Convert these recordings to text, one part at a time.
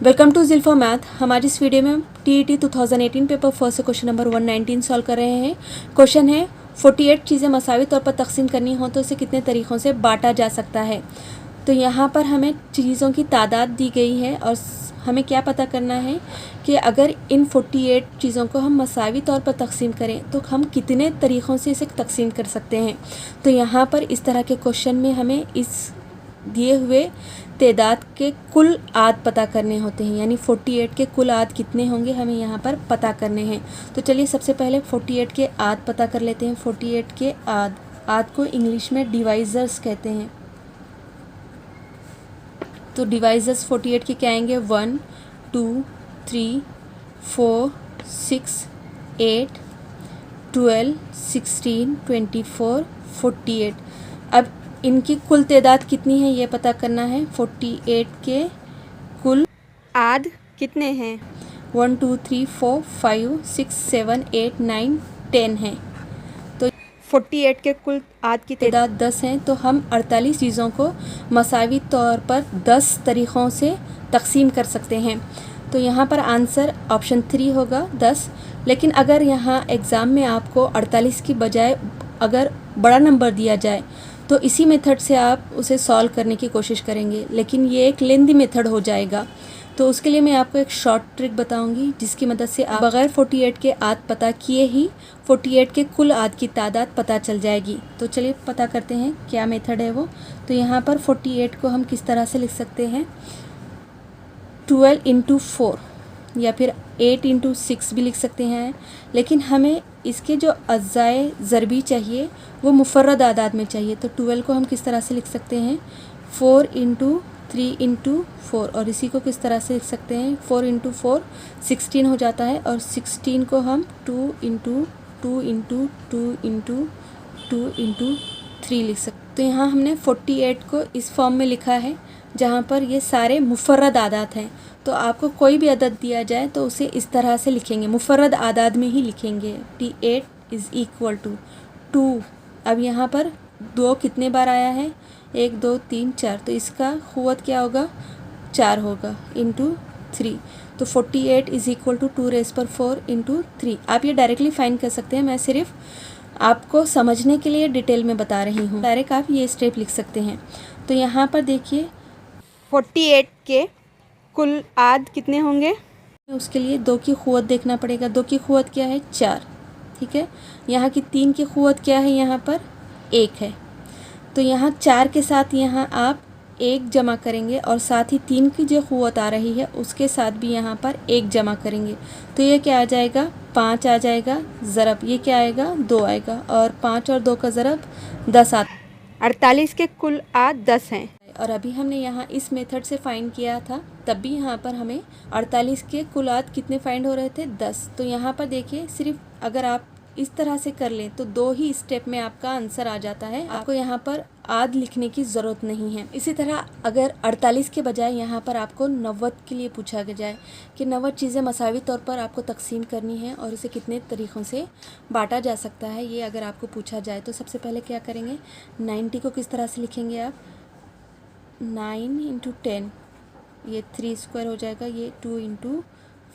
Welcome to ज़िल्फा math. हमारी इस video में टीईटी 2018 पेपर फर्स्ट से क्वेश्चन नंबर 119 सॉल्व कर रहे हैं। क्वेश्चन है 48 चीज़ें मसावी तौर पर तकसीम करनी हो तो उसे कितने तरीक़ों से बांटा जा सकता है। तो यहाँ पर हमें चीज़ों की तादाद दी गई है और हमें क्या पता करना है कि अगर इन 48 चीज़ों को हम मसावी तौर पर तकसीम करें तो हम कितने तरीक़ों से इसे तकसीम कर सकते हैं। तो यहाँ पर इस तरह के क्वेश्चन में हमें इस दिए हुए तादाद के कुल आद पता करने होते हैं, यानी 48 के कुल आद कितने होंगे हमें यहाँ पर पता करने हैं। तो चलिए सबसे पहले 48 के आद पता कर लेते हैं। 48 के आद को इंग्लिश में डिवाइजर्स कहते हैं। तो डिवाइजर्स 48 के क्या आएंगे 1 2 3 4 6 8 12 16 24 48। अब इनकी कुल तादाद कितनी है ये पता करना है। 48 के कुल आद कितने हैं? 1 2 3 4 5 6 7 8 9 10 हैं। तो 48 के कुल आद की तादाद 10 हैं। तो हम 48 चीज़ों को मसावी तौर पर 10 तरीक़ों से तकसीम कर सकते हैं। तो यहाँ पर आंसर ऑप्शन 3 होगा 10। लेकिन अगर यहाँ एग्ज़ाम में आपको 48 की बजाय अगर बड़ा नंबर दिया जाए तो इसी मेथड से आप उसे सॉल्व करने की कोशिश करेंगे, लेकिन ये एक लेंदी मेथड हो जाएगा। तो उसके लिए मैं आपको एक शॉर्ट ट्रिक बताऊंगी जिसकी मदद से आप बग़ैर 48 के आद पता किए ही 48 के कुल आद की तादाद पता चल जाएगी। तो चलिए पता करते हैं क्या मेथड है वो। तो यहाँ पर 48 को हम किस तरह से लिख सकते हैं 12 इंटू 4 या फिर 8 इंटू 6 भी लिख सकते हैं। लेकिन हमें इसके जो अज़ाए ज़रबी चाहिए वो मुफ़र्रद आदाद में चाहिए। तो 12 को हम किस तरह से लिख सकते हैं 4 इंटू 3 इंटू 4, और इसी को किस तरह से लिख सकते हैं 4 इंटू 4 16 हो जाता है, और 16 को हम 2 इंटू 2 इंटू 2 इंटू 2 इंटू 3 लिख सकते हैं। तो यहाँ हमने 48 को इस फॉर्म में लिखा है जहाँ पर ये सारे मुफ़र्रद आदाद हैं। तो आपको कोई भी अदद दिया जाए तो उसे इस तरह से लिखेंगे, मुफ़र्रद आदाद में ही लिखेंगे। 8 इज़ इक्वल टू 2। अब यहाँ पर 2 कितने बार आया है 1 2 3 4, तो इसका ख़ुव्वत क्या होगा 4 होगा इंटू 3। तो 48 इज़ इक्वल टू 2 रेज़ पर 4 इंटू 3। आप ये डायरेक्टली फाइंड कर सकते हैं, मैं सिर्फ आपको समझने के लिए डिटेल में बता रही हूँ। डायरेक्ट आप ये स्टेप लिख सकते हैं। तो यहाँ पर देखिए 48 के कुल आद कितने होंगे? उसके लिए 2 की ख़ुव्वत देखना पड़ेगा। 2 की ख़ुव्वत क्या है 4, ठीक है। यहाँ की 3 की ख़ुव्वत क्या है यहाँ पर 1 है। तो यहाँ 4 के साथ यहाँ आप 1 जमा करेंगे और साथ ही 3 की जो ख़ुव्वत आ रही है उसके साथ भी यहाँ पर 1 जमा करेंगे। तो ये क्या आ जाएगा 5 आ जाएगा, ज़रब ये क्या आएगा 2 आएगा, और 5 और 2 का ज़रब 10 आता। 48 के कुल आद 10 हैं। और अभी हमने यहाँ इस मेथड से फाइंड किया था, तब भी यहाँ पर हमें 48 के कुल आद कितने फाइंड हो रहे थे 10। तो यहाँ पर देखिए सिर्फ अगर आप इस तरह से कर लें तो 2 ही स्टेप में आपका आंसर आ जाता है। आपको यहाँ पर आद लिखने की ज़रूरत नहीं है। इसी तरह अगर 48 के बजाय यहाँ पर आपको 90 के लिए पूछा जाए कि 90 चीज़ें मसावी तौर पर आपको तकसीम करनी है और इसे कितने तरीक़ों से बांटा जा सकता है, ये अगर आपको पूछा जाए तो सबसे पहले क्या करेंगे 90 को किस तरह से लिखेंगे आप 9 इंटू 10, ये 3 स्क्वायर हो जाएगा, ये 2 इंटू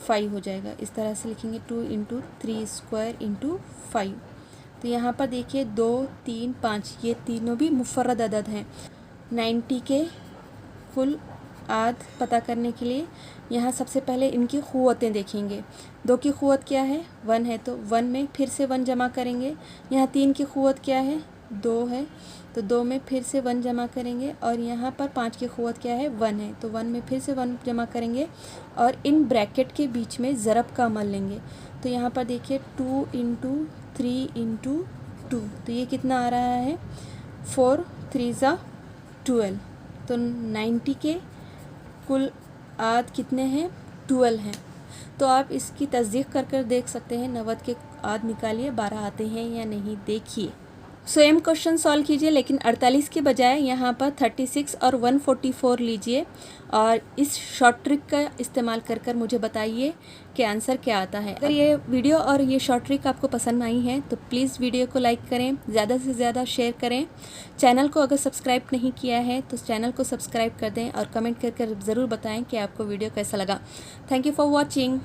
5 हो जाएगा। इस तरह से लिखेंगे 2 इंटू 3 स्क्वायर इंटू 5। तो यहाँ पर देखिए 2 3 5 ये तीनों भी मुफ़र्रद अदद हैं। 90 के कुल आद पता करने के लिए यहाँ सबसे पहले इनकी ख़ुव्वतें देखेंगे। 2 की ख़ुव्वत क्या है 1 है, तो 1 में फिर से 1 जमा करेंगे। यहाँ 3 की ख़ुव्वत क्या है 2 है, तो 2 में फिर से 1 जमा करेंगे, और यहाँ पर 5 की ख़ुव्वत क्या है 1 है, तो 1 में फिर से 1 जमा करेंगे और इन ब्रैकेट के बीच में ज़रब का अमल लेंगे। तो यहाँ पर देखिए 2 इंटू 3 इंटू 2, तो ये कितना आ रहा है 4 3 ज़ा 12। तो 90 के कुल आद कितने हैं 12 हैं। तो आप इसकी तस्दीक कर देख सकते हैं 90 के आद निकालिए 12 आते हैं या नहीं, देखिए। स्वयं क्वेश्चन सॉल्व कीजिए, लेकिन 48 के बजाय यहाँ पर 36 और 144 लीजिए और इस शॉर्ट ट्रिक का इस्तेमाल कर कर मुझे बताइए कि आंसर क्या आता है। अगर ये वीडियो और ये शॉर्ट ट्रिक आपको पसंद आई है तो प्लीज़ वीडियो को लाइक करें, ज़्यादा से ज़्यादा शेयर करें। चैनल को अगर सब्सक्राइब नहीं किया है तो चैनल को सब्सक्राइब कर दें और कमेंट कर कर ज़रूर बताएं कि आपको वीडियो कैसा लगा। Thank you for watching.